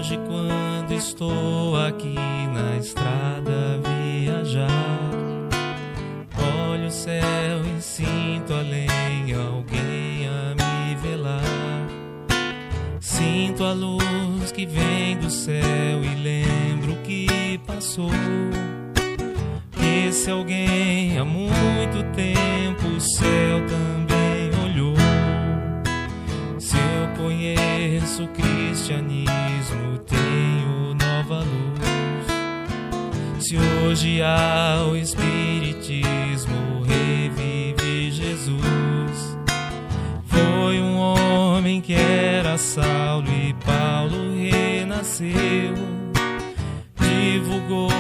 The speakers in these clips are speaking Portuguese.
hoje, quando estou aqui na estrada a viajar, olho o céu e sinto além alguém a me velar. Sinto a luz que vem do céu e lembro que passou. Esse alguém há muito tempo o céu também olhou. Se eu conheço o cristianismo, tenho nova luz. Se hoje há o espiritismo, revive Jesus. Foi um homem que era Saulo e Paulo renasceu. Divulgou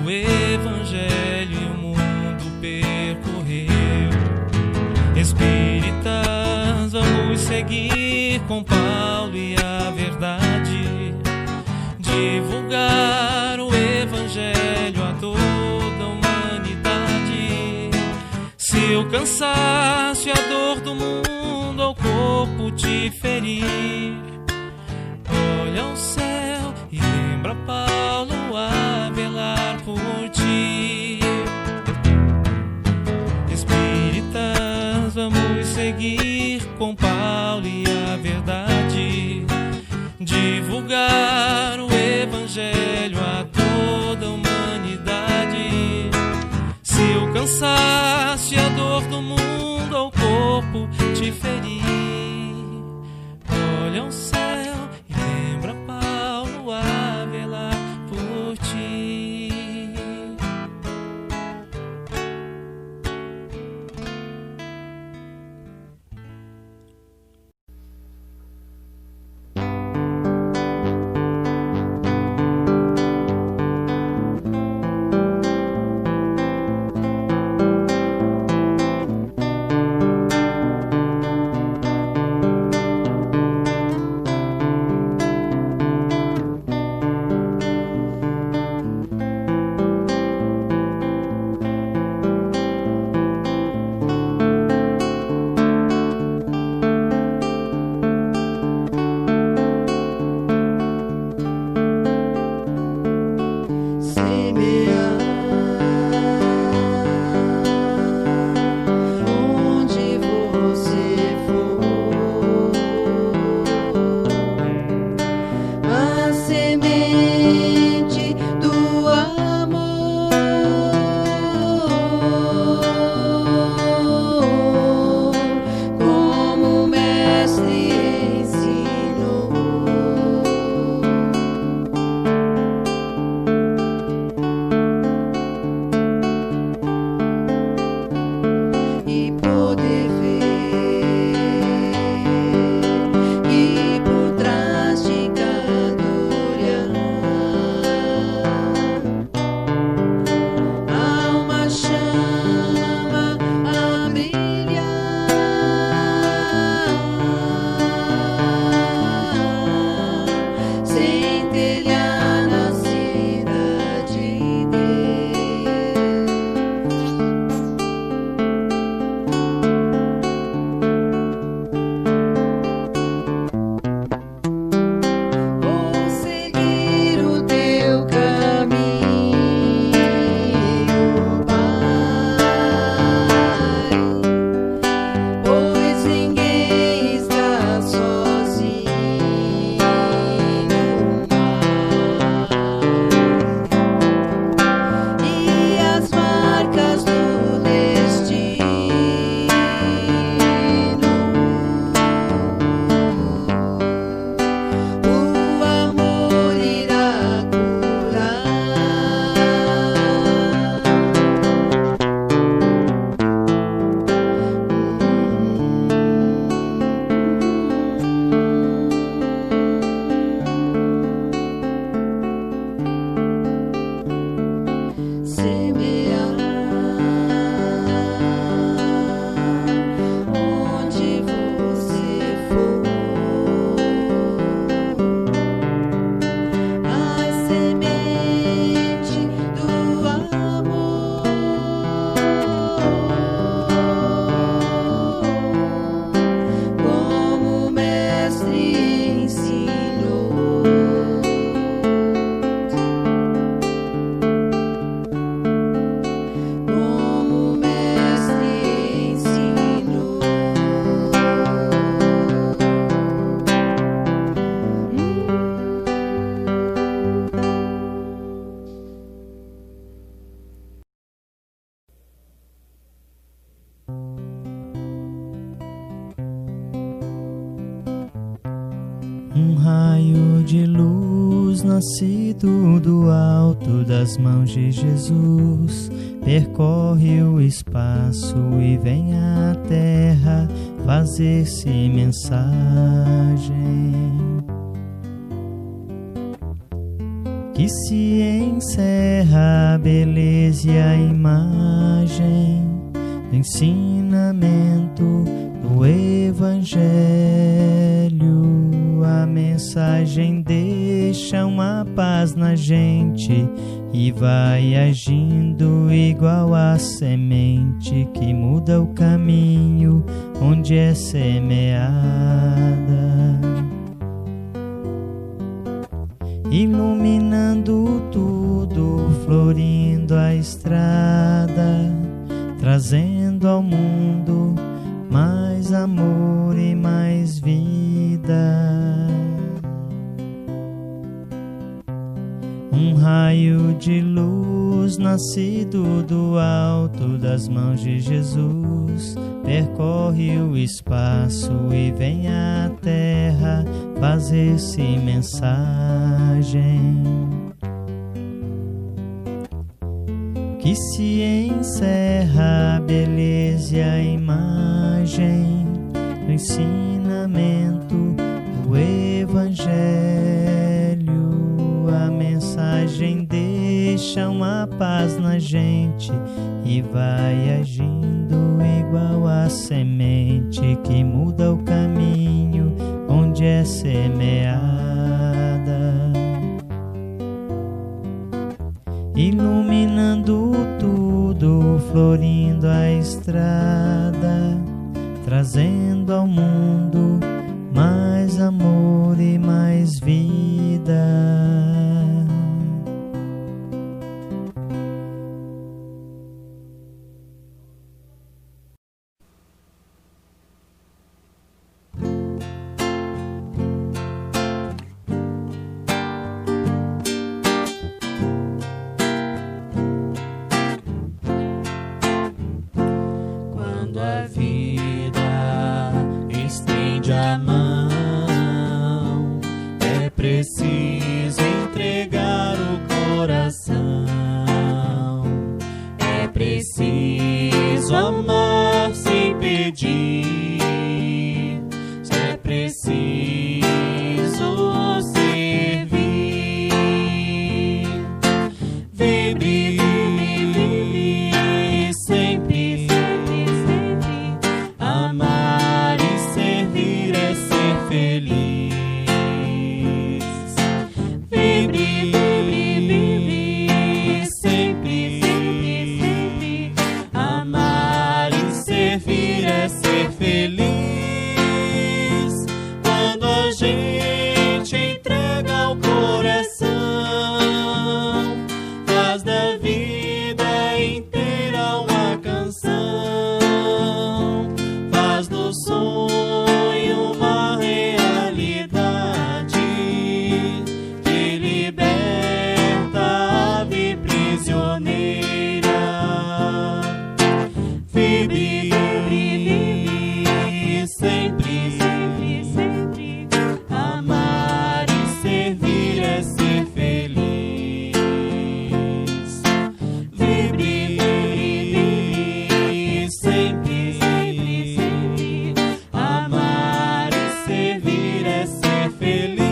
o evangelho e o mundo percorreu. Espíritas, vamos seguir com Paulo e a verdade, divulgar o evangelho a toda a humanidade. Se o cansaço e a dor do mundo ao corpo te ferir, olha ao céu e lembra Paulo a velar por ti. Espíritas, vamos seguir com Paulo e a verdade, divulgar o evangelho a toda a humanidade. Se o cansaço e a dor do mundo ao corpo te ferir, olha ao céu e lembra Paulo a velar por ti. nascido do alto das mãos de Jesus, percorre o espaço e vem à terra fazer-se mensagem. Que se encerra a beleza e a imagem do ensinamento do Evangelho. A mensagem deixa uma paz na gente e vai agindo igual a semente que muda o caminho onde é semeada, iluminando tudo, florindo a estrada, trazendo ao mundo mais amor e mais vida. Um raio de luz nascido do alto das mãos de Jesus, percorre o espaço e vem à terra fazer-se mensagem. Que se encerra a beleza e a imagem do ensinamento do Evangelho. A mensagem deixa uma paz na gente e vai agindo igual a semente que muda o caminho onde é semeada, iluminando tudo, florindo a estrada, trazendo ao mundo mais amor e mais vida. Quando a vida estende a mão, é preciso entregar o coração. É preciso amar sem pedir. É preciso servir. Vibre sempre. Amar e servir é ser feliz. Vibre sempre. Amar e servir é ser feliz. Quando a gente entrega o coração, faz da vida inteira uma canção, faz do sonho uma realidade, que liberta a ave prisioneira. Vibre sempre. Amar e servir é ser feliz. Vibre sempre. Amar e servir é ser feliz.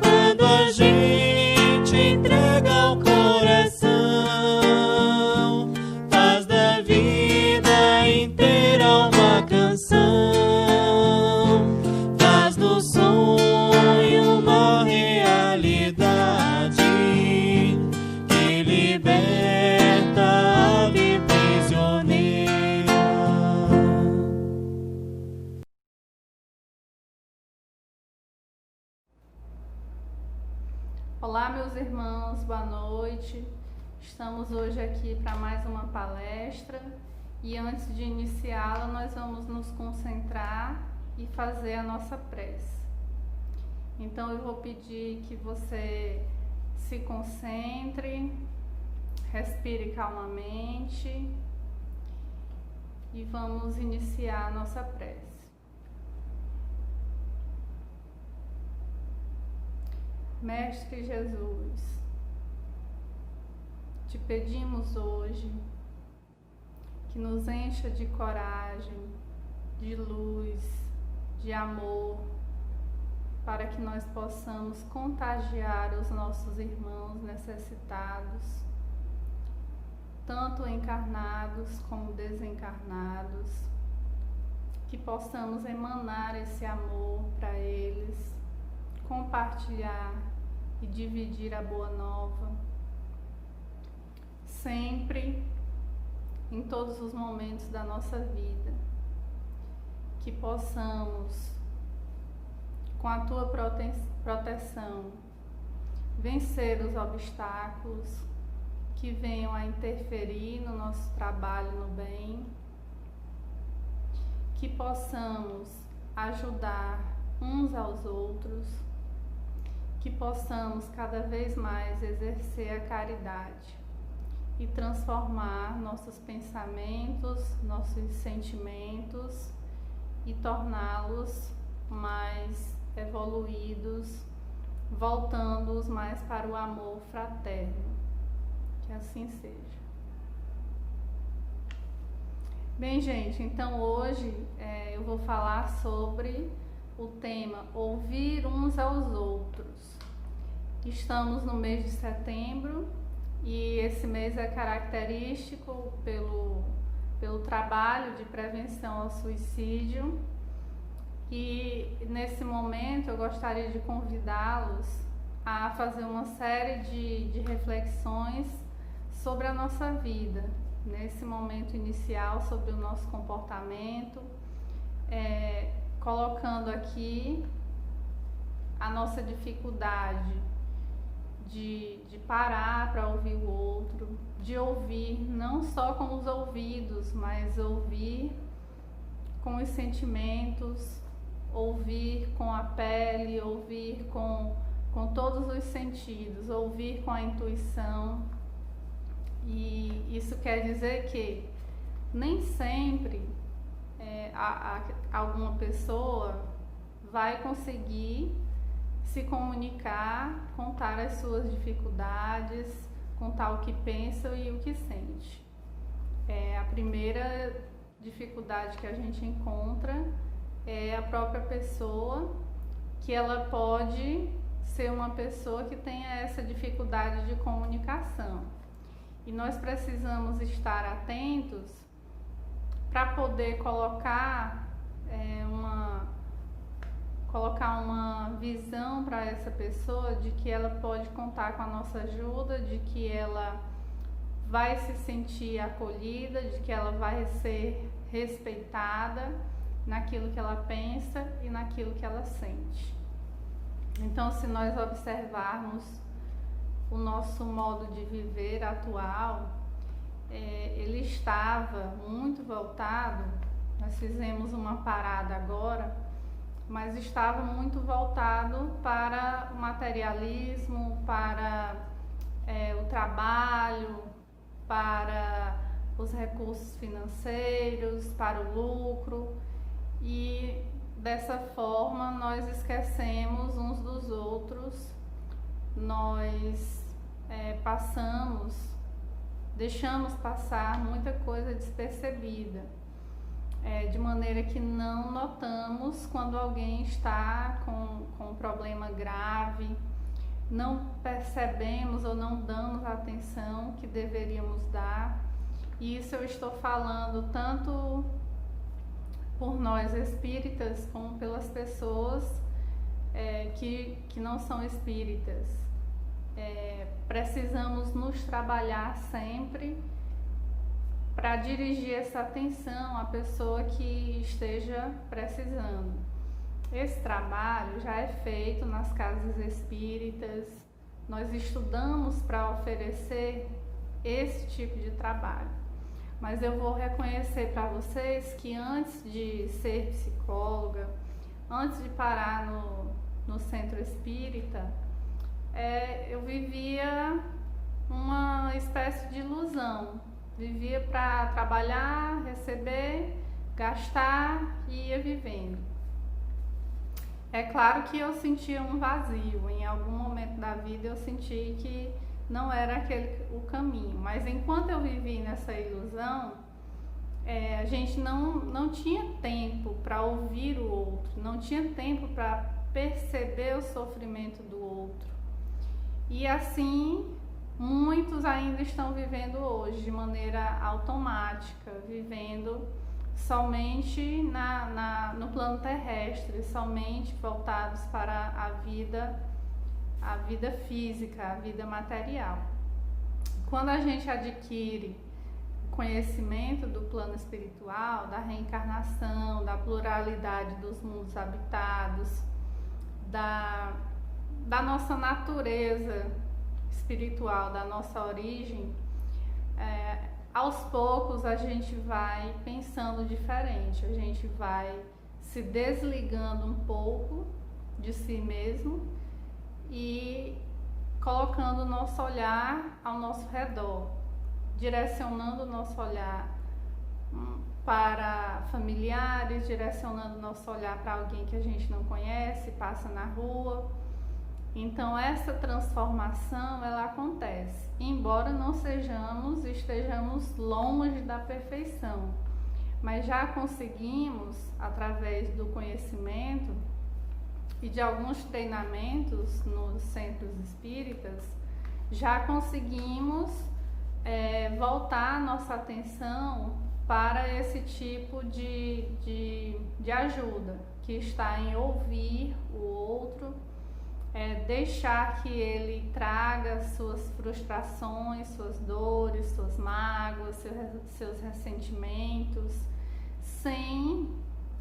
Quando a gente entrega o coração, faz da vida inteira uma canção, faz do sonho uma realidade, que liberta a ave prisioneira. Olá, meus irmãos, boa noite. Estamos hoje aqui para mais uma palestra e antes de iniciá-la, nós vamos nos concentrar e fazer a nossa prece. Então, eu vou pedir que você se concentre, respire calmamente e vamos iniciar a nossa prece. Mestre Jesus, te pedimos hoje que nos encha de coragem, de luz, de amor, para que nós possamos contagiar os nossos irmãos necessitados, tanto encarnados como desencarnados, que possamos emanar esse amor para eles, compartilhar e dividir a boa nova, sempre, em todos os momentos da nossa vida, que possamos, com a tua proteção, vencer os obstáculos que venham a interferir no nosso trabalho no bem, que possamos ajudar uns aos outros, que possamos cada vez mais exercer a caridade e transformar nossos pensamentos, nossos sentimentos e torná-los mais evoluídos, voltando-os mais para o amor fraterno. Que assim seja. Bem, gente, então hoje eu vou falar sobre o tema Ouvir uns aos outros. Estamos no mês de setembro e esse mês é característico pelo trabalho de prevenção ao suicídio, e nesse momento eu gostaria de convidá-los a fazer uma série de reflexões sobre a nossa vida, nesse momento inicial, sobre o nosso comportamento, colocando aqui a nossa dificuldade de parar para ouvir o outro, de ouvir não só com os ouvidos, mas ouvir com os sentimentos, ouvir com a pele, ouvir com todos os sentidos, ouvir com a intuição. E isso quer dizer que nem sempre alguma pessoa vai conseguir se comunicar, contar as suas dificuldades, contar o que pensa e o que sente. A primeira dificuldade que a gente encontra é a própria pessoa, que ela pode ser uma pessoa que tenha essa dificuldade de comunicação. E nós precisamos estar atentos para poder colocar uma visão para essa pessoa de que ela pode contar com a nossa ajuda, de que ela vai se sentir acolhida, de que ela vai ser respeitada naquilo que ela pensa e naquilo que ela sente. Então, se nós observarmos o nosso modo de viver atual, ele estava muito voltado, nós fizemos uma parada agora, mas estava muito voltado para o materialismo, para o trabalho, para os recursos financeiros, para o lucro, e dessa forma nós esquecemos uns dos outros, nós deixamos passar muita coisa despercebida, de maneira que não notamos quando alguém está com um problema grave, não percebemos ou não damos a atenção que deveríamos dar. E isso eu estou falando tanto por nós espíritas como pelas pessoas que não são espíritas. Precisamos nos trabalhar sempre para dirigir essa atenção à pessoa que esteja precisando. Esse trabalho já é feito nas casas espíritas, nós estudamos para oferecer esse tipo de trabalho. Mas eu vou reconhecer para vocês que antes de ser psicóloga, antes de parar no centro espírita, eu vivia uma espécie de ilusão. Vivia para trabalhar, receber, gastar e ia vivendo. É claro que eu sentia um vazio, em algum momento da vida eu senti que não era aquele o caminho, mas enquanto eu vivi nessa ilusão, a gente não tinha tempo para ouvir o outro, não tinha tempo para perceber o sofrimento do outro. E assim, muitos ainda estão vivendo hoje de maneira automática, vivendo somente no plano terrestre, somente voltados para a vida física, a vida material. Quando a gente adquire conhecimento do plano espiritual, da reencarnação, da pluralidade dos mundos habitados, da nossa natureza espiritual, da nossa origem, aos poucos a gente vai pensando diferente, a gente vai se desligando um pouco de si mesmo e colocando o nosso olhar ao nosso redor, direcionando o nosso olhar para familiares, direcionando o nosso olhar para alguém que a gente não conhece, passa na rua. Então essa transformação ela acontece, embora não estejamos longe da perfeição, mas já conseguimos, através do conhecimento e de alguns treinamentos nos centros espíritas, já conseguimos voltar a nossa atenção para esse tipo de ajuda, que está em ouvir o outro, deixar que ele traga suas frustrações, suas dores, suas mágoas, seus ressentimentos, sem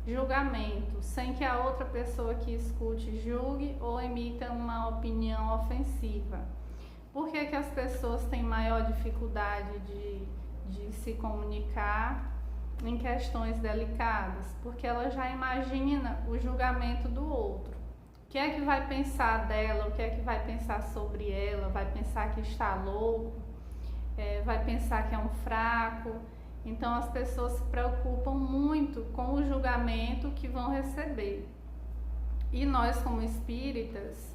julgamento, sem que a outra pessoa que escute julgue ou emita uma opinião ofensiva. Por que as pessoas têm maior dificuldade de se comunicar em questões delicadas? Porque ela já imagina o julgamento do outro. O que é que vai pensar dela, o que é que vai pensar sobre ela, vai pensar que está louco, vai pensar que é um fraco. Então as pessoas se preocupam muito com o julgamento que vão receber. E nós, como espíritas,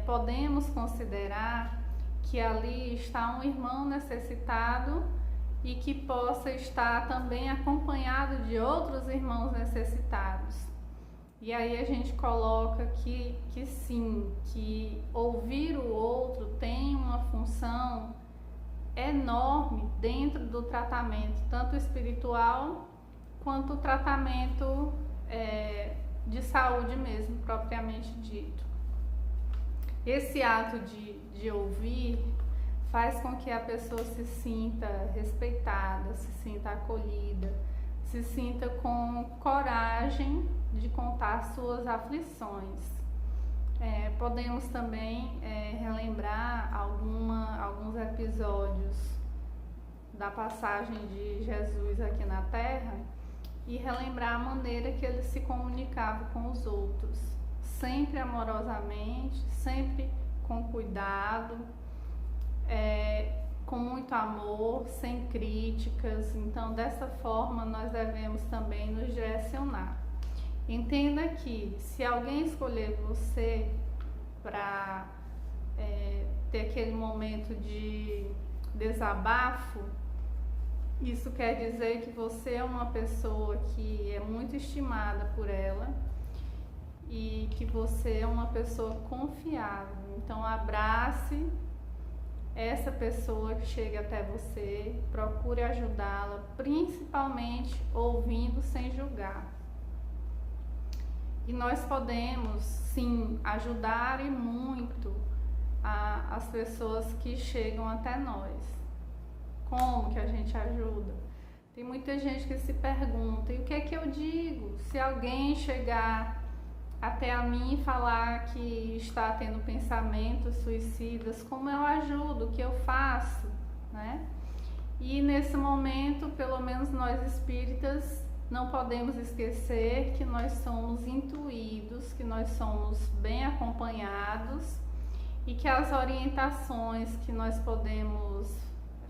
podemos considerar que ali está um irmão necessitado e que possa estar também acompanhado de outros irmãos necessitados. E aí a gente coloca que sim, que ouvir o outro tem uma função enorme dentro do tratamento, tanto espiritual quanto o tratamento de saúde mesmo, propriamente dito. Esse ato de ouvir faz com que a pessoa se sinta respeitada, se sinta acolhida, se sinta com coragem de contar suas aflições. Podemos também relembrar alguns episódios da passagem de Jesus aqui na Terra e relembrar a maneira que ele se comunicava com os outros, sempre amorosamente, sempre com cuidado, com muito amor, sem críticas. Então, dessa forma, nós devemos também nos direcionar. Entenda que se alguém escolher você para ter aquele momento de desabafo, isso quer dizer que você é uma pessoa que é muito estimada por ela e que você é uma pessoa confiável. Então abrace essa pessoa que chega até você, procure ajudá-la, principalmente ouvindo sem julgar. E nós podemos, sim, ajudar e muito as pessoas que chegam até nós. Como que a gente ajuda? Tem muita gente que se pergunta, e o que é que eu digo? Se alguém chegar até a mim e falar que está tendo pensamentos suicidas, como eu ajudo? O que eu faço? Né? E nesse momento, pelo menos nós espíritas, não podemos esquecer que nós somos intuídos, que nós somos bem acompanhados e que as orientações que nós podemos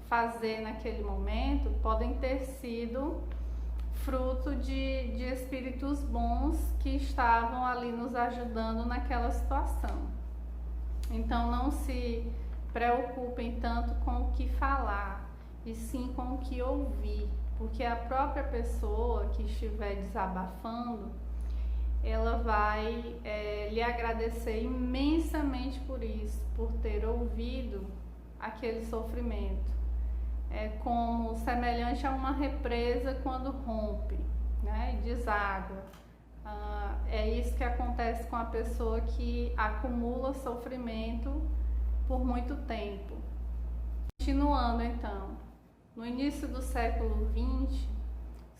fazer naquele momento podem ter sido fruto de espíritos bons que estavam ali nos ajudando naquela situação. Então não se preocupem tanto com o que falar, e sim com o que ouvir, porque a própria pessoa que estiver desabafando, ela vai lhe agradecer imensamente por isso, por ter ouvido aquele sofrimento. É como semelhante a uma represa quando rompe, né, e deságua. É isso que acontece com a pessoa que acumula sofrimento por muito tempo. Continuando então, no início do século XX,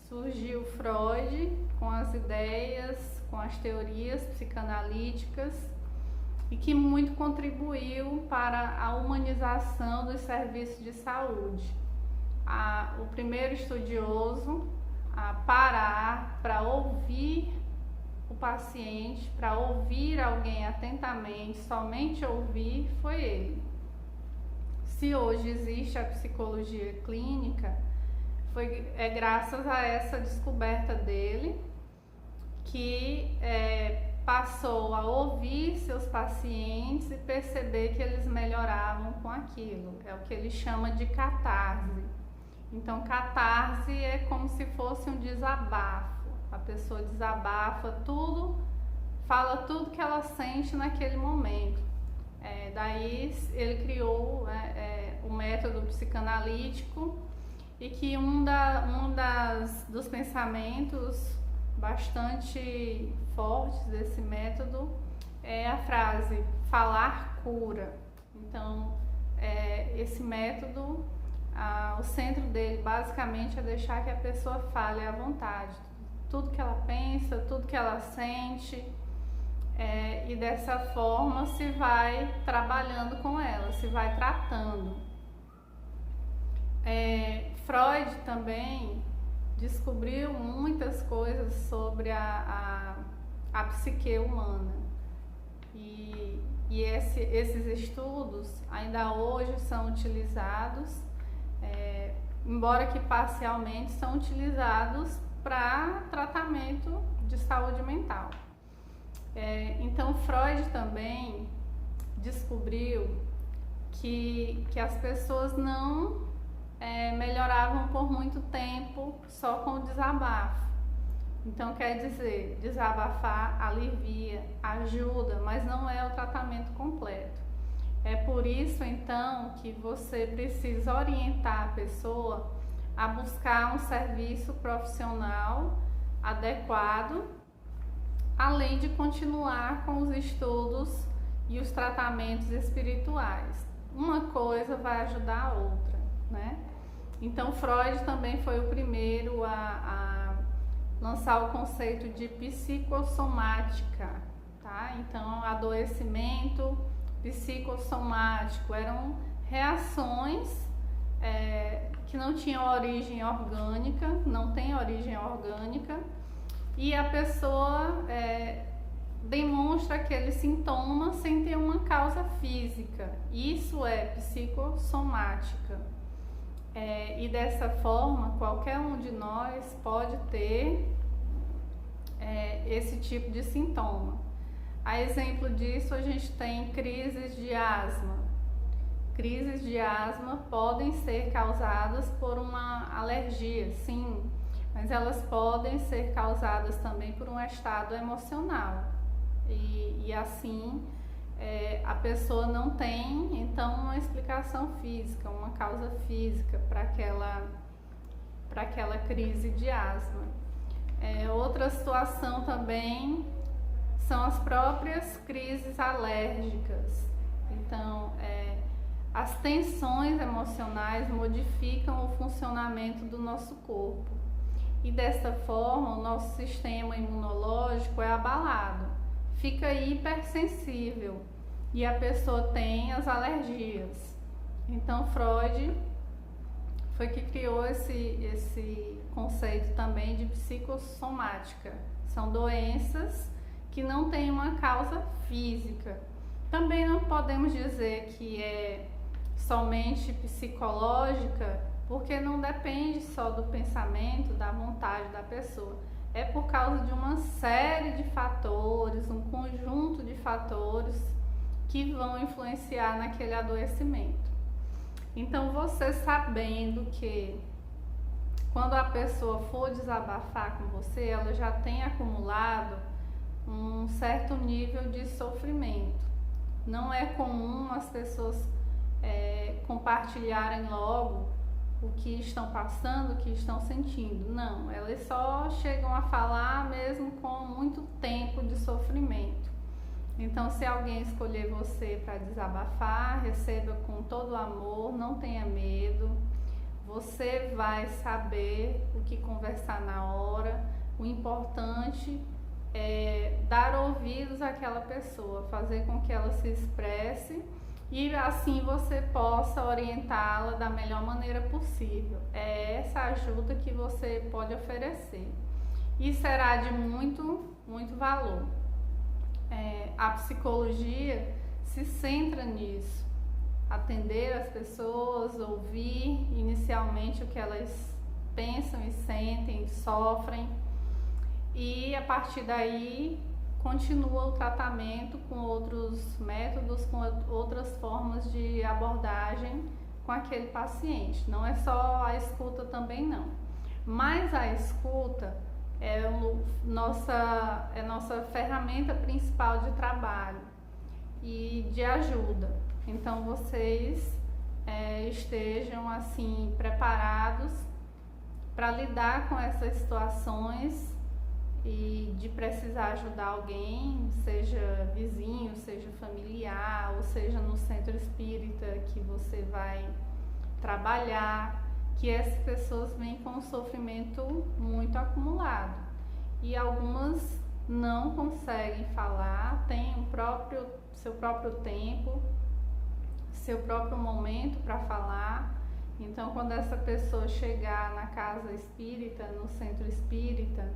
surgiu Freud com as ideias, com as teorias psicanalíticas, e que muito contribuiu para a humanização dos serviços de saúde. O primeiro estudioso a parar para ouvir o paciente, para ouvir alguém atentamente, somente ouvir, foi ele. Se hoje existe a psicologia clínica, é graças a essa descoberta dele que passou a ouvir seus pacientes e perceber que eles melhoravam com aquilo. É o que ele chama de catarse. Então, catarse é como se fosse um desabafo. A pessoa desabafa tudo, fala tudo que ela sente naquele momento. Daí ele criou o método psicanalítico, e que dos pensamentos bastante fortes desse método é a frase falar cura. Então, esse método, o centro dele basicamente é deixar que a pessoa fale à vontade, tudo que ela pensa, tudo que ela sente, e dessa forma se vai trabalhando com ela, se vai tratando. Freud também descobriu muitas coisas sobre a psique humana, e esses estudos ainda hoje são utilizados, embora que parcialmente são utilizados para tratamento de saúde mental. Então Freud também descobriu que as pessoas não melhoravam por muito tempo só com o desabafo. Então quer dizer, desabafar alivia, ajuda, mas não é o tratamento completo. É por isso então que você precisa orientar a pessoa a buscar um serviço profissional adequado, além de continuar com os estudos e os tratamentos espirituais. Uma coisa vai ajudar a outra, né? Então Freud também foi o primeiro a lançar o conceito de psicossomática, tá? Então adoecimento psicossomático eram reações que não tinham origem orgânica, não tem origem orgânica, e a pessoa demonstra aquele sintoma sem ter uma causa física. Isso é psicossomática. E dessa forma, qualquer um de nós pode ter esse tipo de sintoma. A exemplo disso, a gente tem crises de asma. Crises de asma podem ser causadas por uma alergia, sim, mas elas podem ser causadas também por um estado emocional. E assim, a pessoa não tem, então, uma explicação física, uma causa física para aquela crise de asma. Outra situação também são as próprias crises alérgicas. Então, as tensões emocionais modificam o funcionamento do nosso corpo, e dessa forma o nosso sistema imunológico é abalado, fica hipersensível, e a pessoa tem as alergias. Então Freud foi que criou esse conceito também de psicossomática. São doenças que não têm uma causa física. Também não podemos dizer que é somente psicológica, porque não depende só do pensamento, da vontade da pessoa. É por causa de uma série de fatores, um conjunto de fatores que vão influenciar naquele adoecimento. Então, você sabendo que quando a pessoa for desabafar com você, ela já tem acumulado um certo nível de sofrimento. Não é comum as pessoas compartilharem logo o que estão passando, o que estão sentindo. Não, elas só chegam a falar mesmo com muito tempo de sofrimento. Então, se alguém escolher você para desabafar, receba com todo o amor, não tenha medo. Você vai saber o que conversar na hora. O importante é dar ouvidos àquela pessoa, fazer com que ela se expresse e assim você possa orientá-la da melhor maneira possível. É essa ajuda que você pode oferecer e será de muito valor. A psicologia se centra nisso, atender as pessoas, ouvir inicialmente o que elas pensam e sentem, sofrem, e a partir daí continua o tratamento com outros métodos, com outras formas de abordagem com aquele paciente. Não é só a escuta também não, mas a escuta é nossa ferramenta principal de trabalho e de ajuda. Então vocês estejam assim preparados para lidar com essas situações e de precisar ajudar alguém, seja vizinho, seja familiar, ou seja no centro espírita que você vai trabalhar, que essas pessoas vêm com um sofrimento muito acumulado e algumas não conseguem falar, têm seu próprio tempo, seu próprio momento para falar. Então, quando essa pessoa chegar na casa espírita, no centro espírita,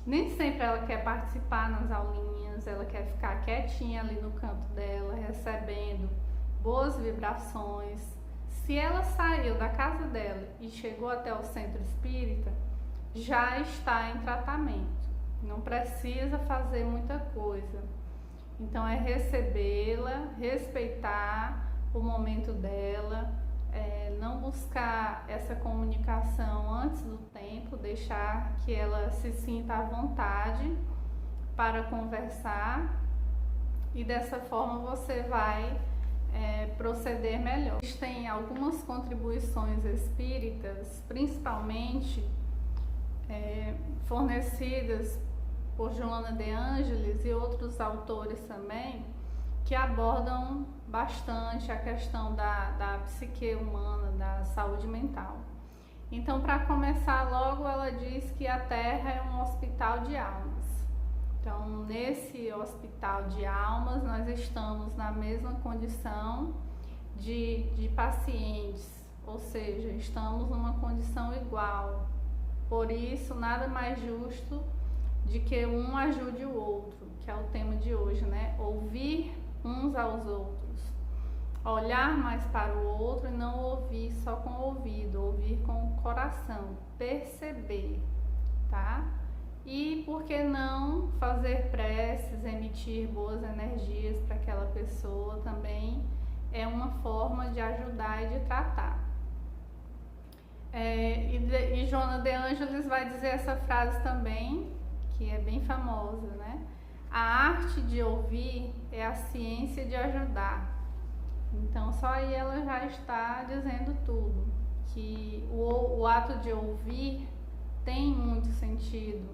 nem sempre ela quer participar nas aulinhas, ela quer ficar quietinha ali no canto dela, recebendo boas vibrações. Se ela saiu da casa dela e chegou até o centro espírita, já está em tratamento, não precisa fazer muita coisa. Então é recebê-la, respeitar o momento dela, não buscar essa comunicação antes do tempo, deixar que ela se sinta à vontade para conversar, e dessa forma você vai proceder melhor. Existem algumas contribuições espíritas, principalmente fornecidas por Joana de Ângeles e outros autores também, que abordam bastante a questão da psique humana, da saúde mental. Então, para começar logo, ela diz que a Terra é um hospital de almas. Então, nesse hospital de almas, nós estamos na mesma condição de pacientes, ou seja, estamos numa condição igual. Por isso, nada mais justo de que um ajude o outro, que é o tema de hoje, né? Ouvir uns aos outros, olhar mais para o outro e não ouvir só com o ouvido, ouvir com o coração, perceber, tá? E por que não fazer preces, emitir boas energias para aquela pessoa também é uma forma de ajudar e de tratar. E Joana de Ângeles vai dizer essa frase também, que é bem famosa, né? A arte de ouvir é a ciência de ajudar. Então, só aí ela já está dizendo tudo, que o ato de ouvir tem muito sentido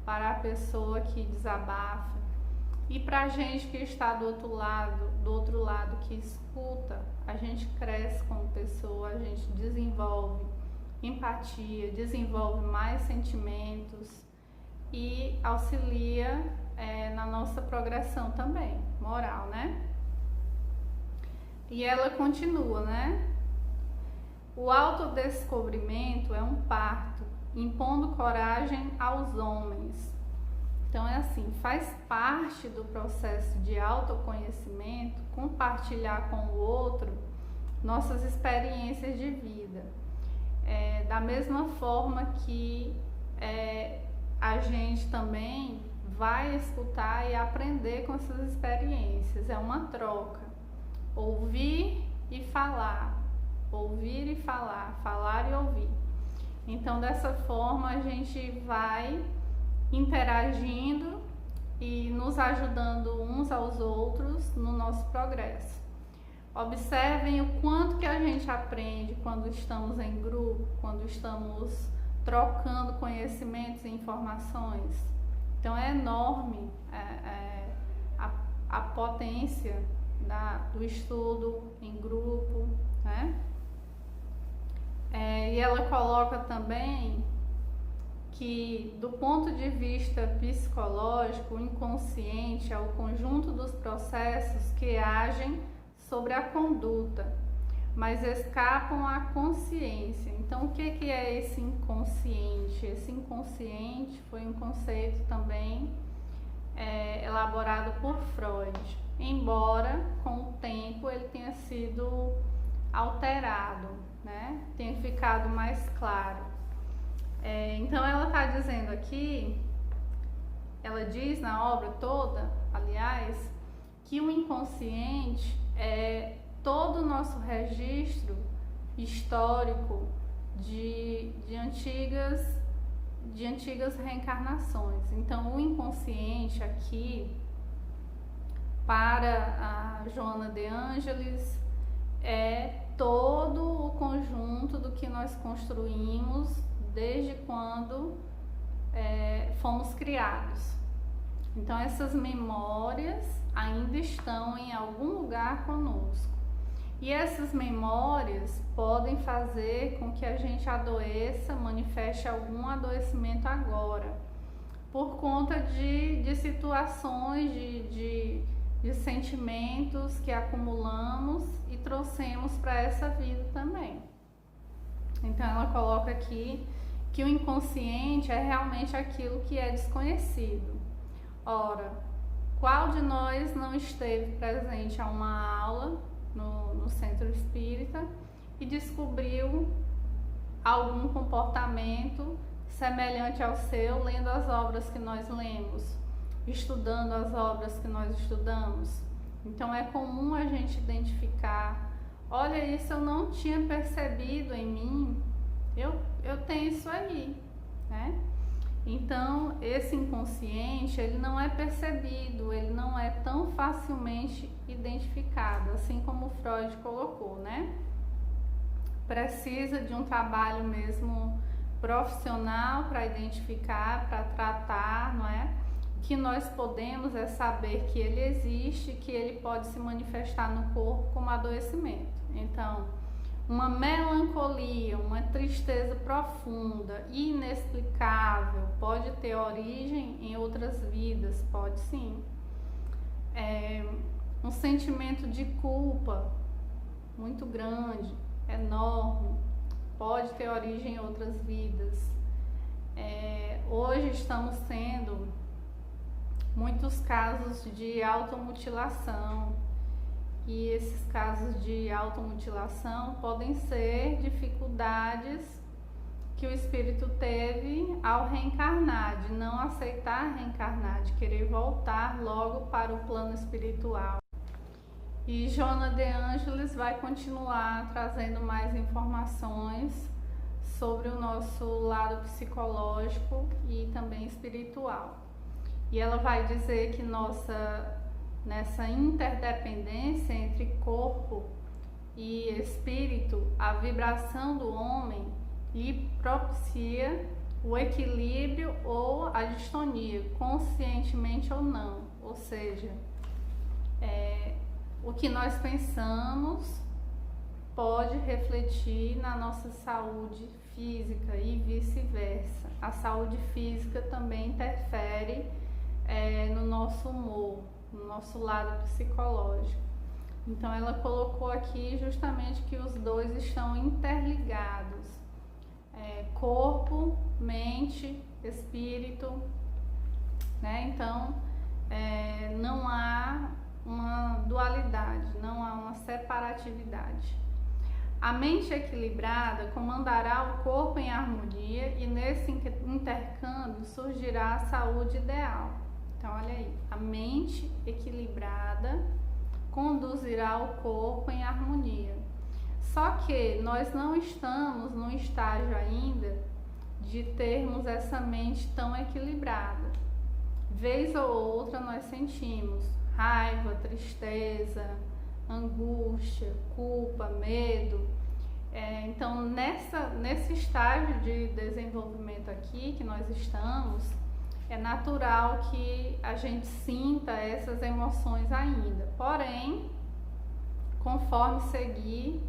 para a pessoa que desabafa e para a gente que está do outro lado que escuta. A gente cresce como pessoa, a gente desenvolve empatia, desenvolve mais sentimentos e auxilia na nossa progressão também, moral, né? E ela continua, né? O autodescobrimento é um parto, impondo coragem aos homens. Então é assim, faz parte do processo de autoconhecimento compartilhar com o outro nossas experiências de vida. da mesma forma que a gente também vai escutar e aprender com essas experiências. É uma troca. Ouvir e falar. Ouvir e falar. Falar e ouvir. Então, dessa forma, a gente vai interagindo e nos ajudando uns aos outros no nosso progresso. Observem o quanto que a gente aprende quando estamos em grupo, quando estamos trocando conhecimentos e informações. Então é enorme a potência do estudo em grupo, né? E ela coloca também que, do ponto de vista psicológico, o inconsciente é o conjunto dos processos que agem sobre a conduta, mas escapam à consciência. Então, o que é esse inconsciente? Esse inconsciente foi um conceito também elaborado por Freud, embora com o tempo ele tenha sido alterado, né? Tenha ficado mais claro. Então, ela está dizendo aqui, ela diz na obra toda, aliás, que o inconsciente é todo o nosso registro histórico de antigas reencarnações. Então, o inconsciente aqui, para a Joana de Ângeles, é todo o conjunto do que nós construímos desde quando fomos criados. Então, essas memórias ainda estão em algum lugar conosco. E essas memórias podem fazer com que a gente adoeça, manifeste algum adoecimento agora, por conta de situações, de sentimentos que acumulamos e trouxemos para essa vida também. Então ela coloca aqui que o inconsciente é realmente aquilo que é desconhecido. Ora, qual de nós não esteve presente a uma aula no centro espírita e descobriu algum comportamento semelhante ao seu, lendo as obras que nós lemos, estudando as obras que nós estudamos? Então é comum a gente identificar: olha, isso eu não tinha percebido em mim, eu tenho isso aí, né? Então, esse inconsciente, ele não é percebido, ele não é tão facilmente identificado, assim como Freud colocou, né? Precisa de um trabalho mesmo profissional para identificar, para tratar, não é? O que nós podemos é saber que ele existe, que ele pode se manifestar no corpo como adoecimento. Então, uma melancolia, uma tristeza profunda, inexplicável, pode ter origem em outras vidas, pode sim. Um sentimento de culpa muito grande, enorme, pode ter origem em outras vidas. Hoje estamos tendo muitos casos de automutilação. E esses casos de automutilação podem ser dificuldades que o espírito teve ao reencarnar, de não aceitar reencarnar, de querer voltar logo para o plano espiritual. E Joana de Ângeles vai continuar trazendo mais informações sobre o nosso lado psicológico e também espiritual. E ela vai dizer que nessa interdependência entre corpo e espírito, a vibração do homem lhe propicia o equilíbrio ou a distonia, conscientemente ou não. Ou seja, o que nós pensamos pode refletir na nossa saúde física e vice-versa. A saúde física também interfere no nosso humor, no nosso lado psicológico. Então ela colocou aqui justamente que os dois estão interligados, corpo, mente, espírito, né? Então não há uma dualidade, não há uma separatividade. A mente equilibrada comandará o corpo em harmonia e nesse intercâmbio surgirá a saúde ideal. Então, olha aí, a mente equilibrada conduzirá o corpo em harmonia. Só que nós não estamos no estágio ainda de termos essa mente tão equilibrada. Vez ou outra nós sentimos raiva, tristeza, angústia, culpa, medo. Então, nesse estágio de desenvolvimento aqui que nós estamos, é natural que a gente sinta essas emoções ainda. Porém, conforme seguir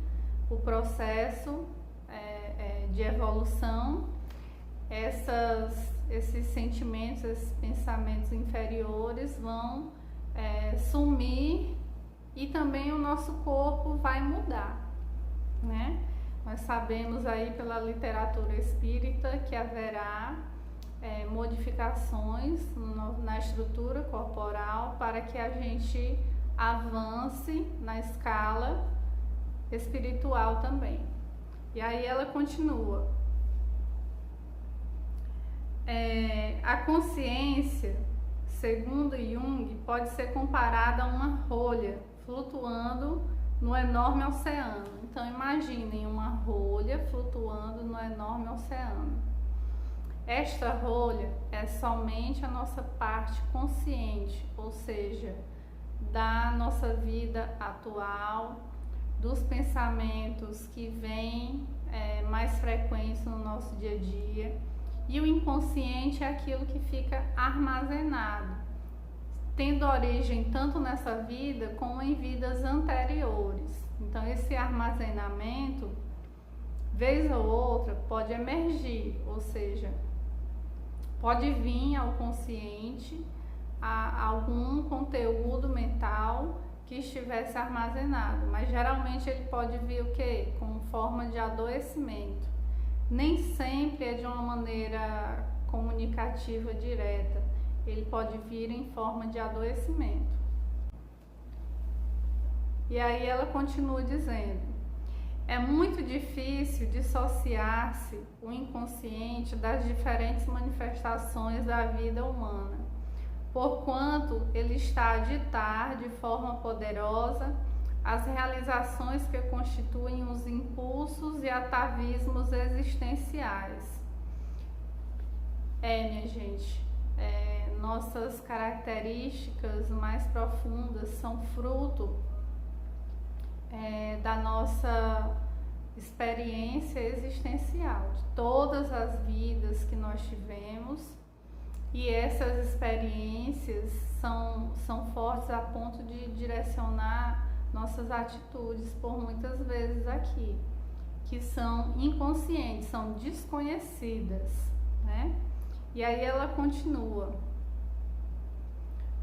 o processo de evolução, esses sentimentos, esses pensamentos inferiores vão sumir e também o nosso corpo vai mudar, né? Nós sabemos aí pela literatura espírita que haverá modificações na estrutura corporal para que a gente avance na escala espiritual também. E aí ela continua. A consciência, segundo Jung, pode ser comparada a uma rolha flutuando no enorme oceano. Então imaginem uma rolha flutuando no enorme oceano. Esta rolha é somente a nossa parte consciente, ou seja, da nossa vida atual, dos pensamentos que vêm mais frequentes no nosso dia a dia. E o inconsciente é aquilo que fica armazenado, tendo origem tanto nessa vida como em vidas anteriores. Então, esse armazenamento, vez ou outra, pode emergir, ou seja, pode vir ao consciente algum conteúdo mental que estivesse armazenado, mas geralmente ele pode vir o quê? Como forma de adoecimento. Nem sempre é de uma maneira comunicativa direta, ele pode vir em forma de adoecimento. E aí ela continua dizendo: é muito difícil dissociar-se o inconsciente das diferentes manifestações da vida humana, porquanto ele está a ditar de forma poderosa as realizações que constituem os impulsos e atavismos existenciais. Minha gente, nossas características mais profundas são fruto da nossa experiência existencial, de todas as vidas que nós tivemos, e essas experiências são fortes a ponto de direcionar nossas atitudes por muitas vezes aqui, que são inconscientes, são desconhecidas, né? E aí ela continua: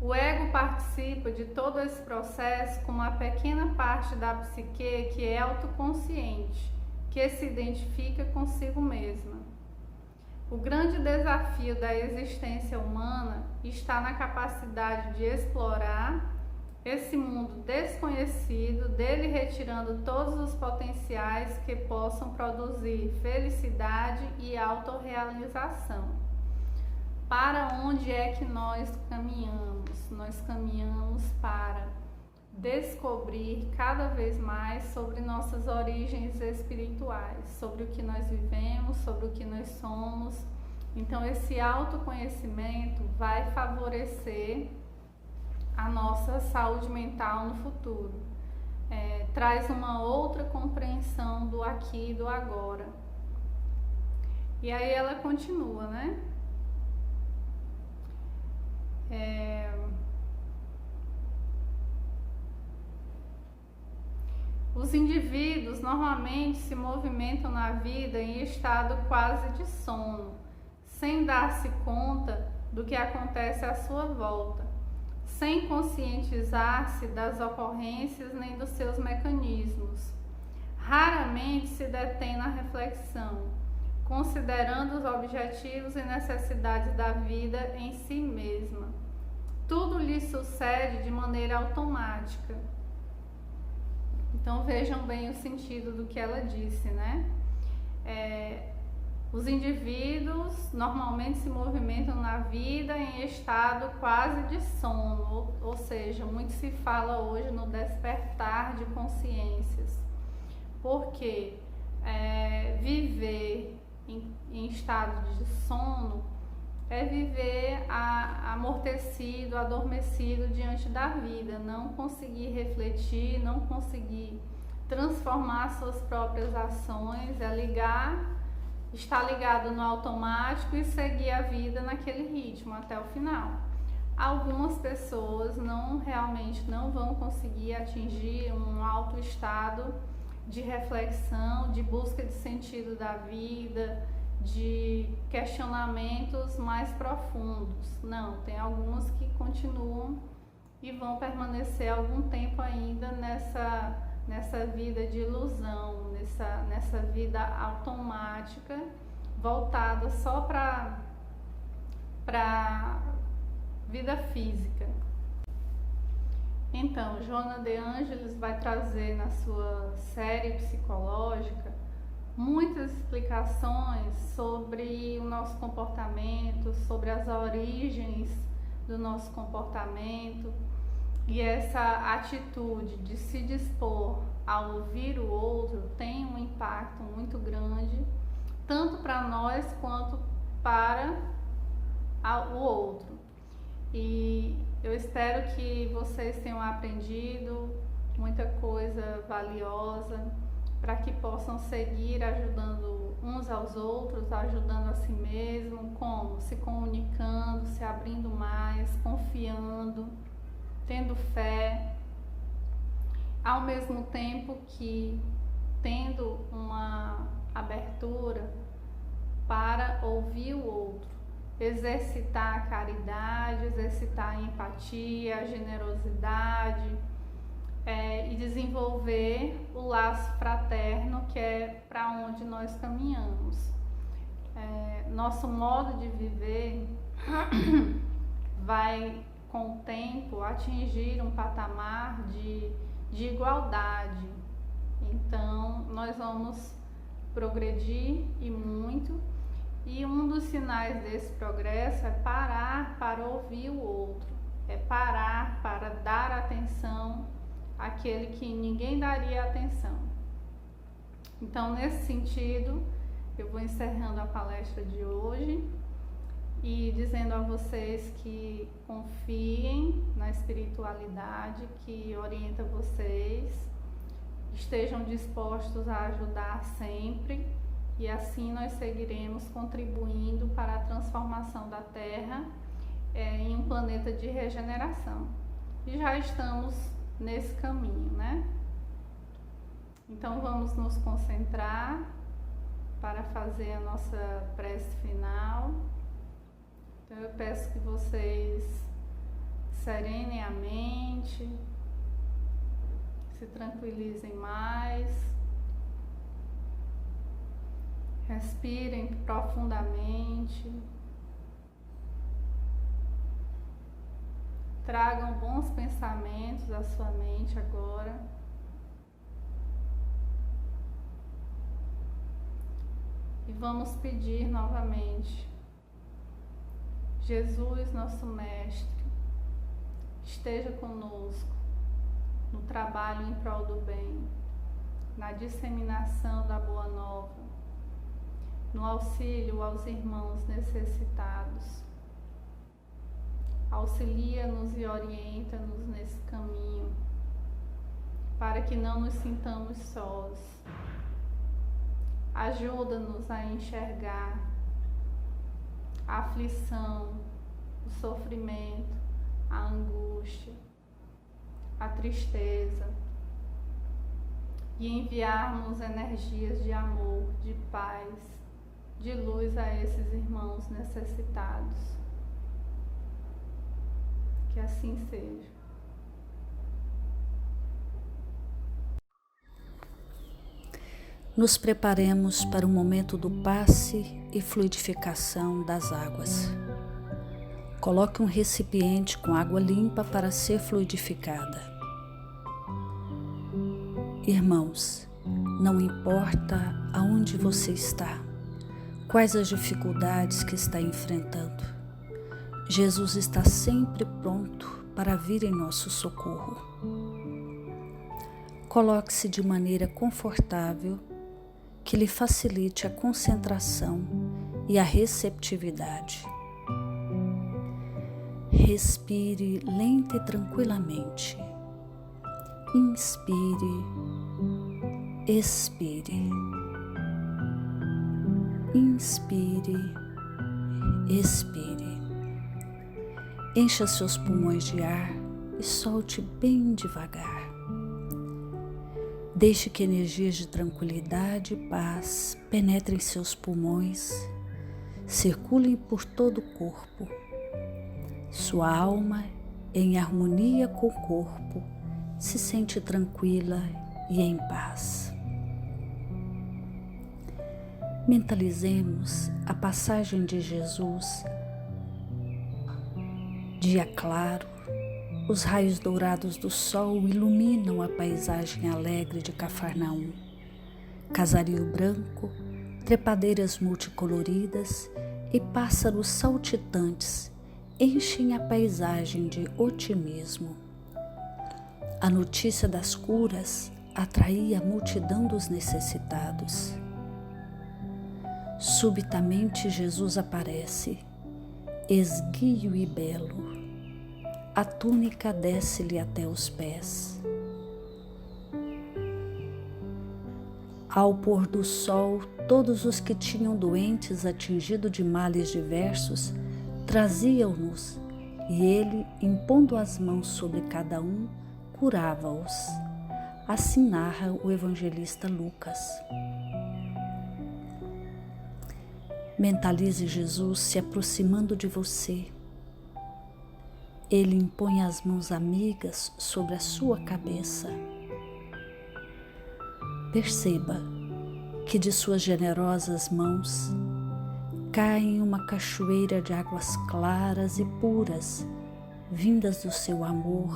o ego participa de todo esse processo como uma pequena parte da psique que é autoconsciente, que se identifica consigo mesma. O grande desafio da existência humana está na capacidade de explorar esse mundo desconhecido, dele retirando todos os potenciais que possam produzir felicidade e autorrealização. Para onde é que nós caminhamos? Nós caminhamos para descobrir cada vez mais sobre nossas origens espirituais, sobre o que nós vivemos, sobre o que nós somos. Então, esse autoconhecimento vai favorecer a nossa saúde mental no futuro. Traz uma outra compreensão do aqui e do agora. E aí ela continua, né? Os indivíduos normalmente se movimentam na vida em estado quase de sono, sem dar-se conta do que acontece à sua volta, sem conscientizar-se das ocorrências nem dos seus mecanismos. Raramente se detém na reflexão, considerando os objetivos e necessidades da vida em si mesma. Tudo lhe sucede de maneira automática. Então vejam bem o sentido do que ela disse, né? Os indivíduos normalmente se movimentam na vida em estado quase de sono, ou seja, muito se fala hoje no despertar de consciências, porque viver em estado de sono é viver amortecido, adormecido diante da vida, não conseguir refletir, não conseguir transformar suas próprias ações, estar ligado no automático e seguir a vida naquele ritmo até o final. Algumas pessoas realmente não vão conseguir atingir um alto estado de reflexão, de busca de sentido da vida, de questionamentos mais profundos. Não, tem algumas que continuam e vão permanecer algum tempo ainda nessa vida de ilusão, nessa vida automática, voltada só para vida física. Então, Joana de Ângelis vai trazer na sua série psicológica muitas explicações sobre o nosso comportamento, sobre as origens do nosso comportamento, e essa atitude de se dispor a ouvir o outro tem um impacto muito grande, tanto para nós quanto para o outro. E eu espero que vocês tenham aprendido muita coisa valiosa, para que possam seguir ajudando uns aos outros, ajudando a si mesmo, como? Se comunicando, se abrindo mais, confiando, tendo fé, ao mesmo tempo que tendo uma abertura para ouvir o outro, exercitar a caridade, exercitar a empatia, a generosidade, e desenvolver o laço fraterno, que é para onde nós caminhamos. Nosso modo de viver vai, com o tempo, atingir um patamar de igualdade. Então, nós vamos progredir e muito, e um dos sinais desse progresso é parar para ouvir o outro, é parar para dar atenção àquele que ninguém daria atenção. Então, nesse sentido, eu vou encerrando a palestra de hoje e dizendo a vocês que confiem na espiritualidade que orienta vocês, estejam dispostos a ajudar sempre, e assim nós seguiremos contribuindo para a transformação da Terra em um planeta de regeneração. E já estamos nesse caminho, né? Então vamos nos concentrar para fazer a nossa prece final. Então eu peço que vocês serenem a mente, se tranquilizem mais, respirem profundamente, tragam bons pensamentos à sua mente agora. E vamos pedir novamente: Jesus, nosso Mestre, esteja conosco no trabalho em prol do bem, na disseminação da Boa Nova, no auxílio aos irmãos necessitados. Auxilia-nos e orienta-nos nesse caminho, para que não nos sintamos sós. Ajuda-nos a enxergar a aflição, o sofrimento, a angústia, a tristeza, e enviarmos energias de amor, de paz, de luz a esses irmãos necessitados. Que assim seja. Nos preparemos para o momento do passe e fluidificação das águas. Coloque um recipiente com água limpa para ser fluidificada. Irmãos, não importa aonde você está, quais as dificuldades que está enfrentando, Jesus está sempre pronto para vir em nosso socorro. Coloque-se de maneira confortável que lhe facilite a concentração e a receptividade. Respire lenta e tranquilamente. Inspire, expire. Inspire, expire. Encha seus pulmões de ar e solte bem devagar. Deixe que energias de tranquilidade e paz penetrem seus pulmões, circulem por todo o corpo. Sua alma, em harmonia com o corpo, se sente tranquila e em paz. Mentalizemos a passagem de Jesus. Dia claro, os raios dourados do sol iluminam a paisagem alegre de Cafarnaum. Casario branco, trepadeiras multicoloridas e pássaros saltitantes enchem a paisagem de otimismo. A notícia das curas atraía a multidão dos necessitados. Subitamente Jesus aparece, esguio e belo. A túnica desce-lhe até os pés. Ao pôr do sol, todos os que tinham doentes atingidos de males diversos traziam-nos, e ele, impondo as mãos sobre cada um, curava-os. Assim narra o evangelista Lucas. Mentalize Jesus se aproximando de você. Ele impõe as mãos amigas sobre a sua cabeça. Perceba que de suas generosas mãos caem uma cachoeira de águas claras e puras, vindas do seu amor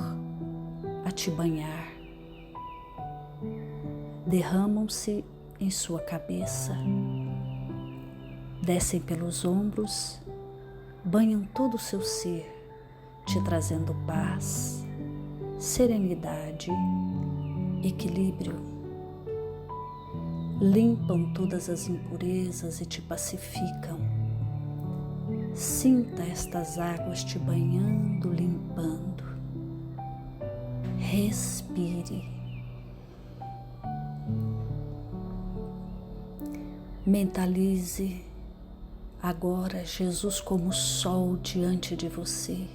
a te banhar. Derramam-se em sua cabeça, descem pelos ombros, banham todo o seu ser, te trazendo paz, serenidade, equilíbrio. Limpam todas as impurezas e te pacificam. Sinta estas águas te banhando, limpando. Respire. Mentalize agora Jesus como sol diante de você.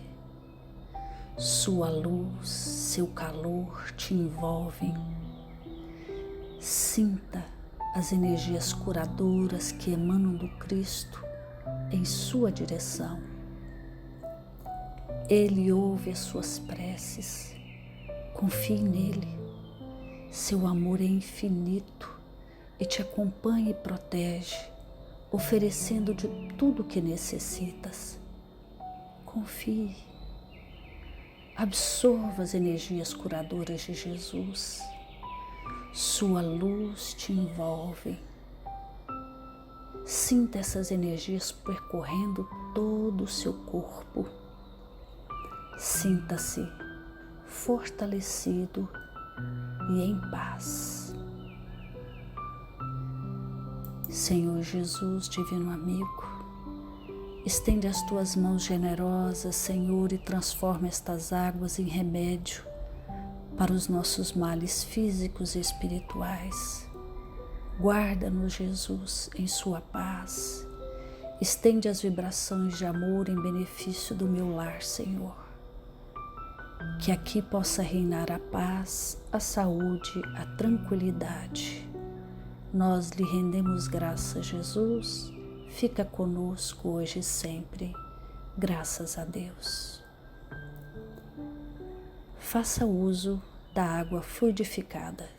Sua luz, seu calor te envolvem. Sinta as energias curadoras que emanam do Cristo em sua direção. Ele ouve as suas preces. Confie nele. Seu amor é infinito e te acompanha e protege, oferecendo de tudo o que necessitas. Confie. Absorva as energias curadoras de Jesus. Sua luz te envolve. Sinta essas energias percorrendo todo o seu corpo. Sinta-se fortalecido e em paz. Senhor Jesus, divino amigo, estende as tuas mãos generosas, Senhor, e transforma estas águas em remédio para os nossos males físicos e espirituais. Guarda-nos, Jesus, em sua paz. Estende as vibrações de amor em benefício do meu lar, Senhor. Que aqui possa reinar a paz, a saúde, a tranquilidade. Nós lhe rendemos graças, Jesus. Fica conosco hoje e sempre. Graças a Deus. Faça uso da água fluidificada.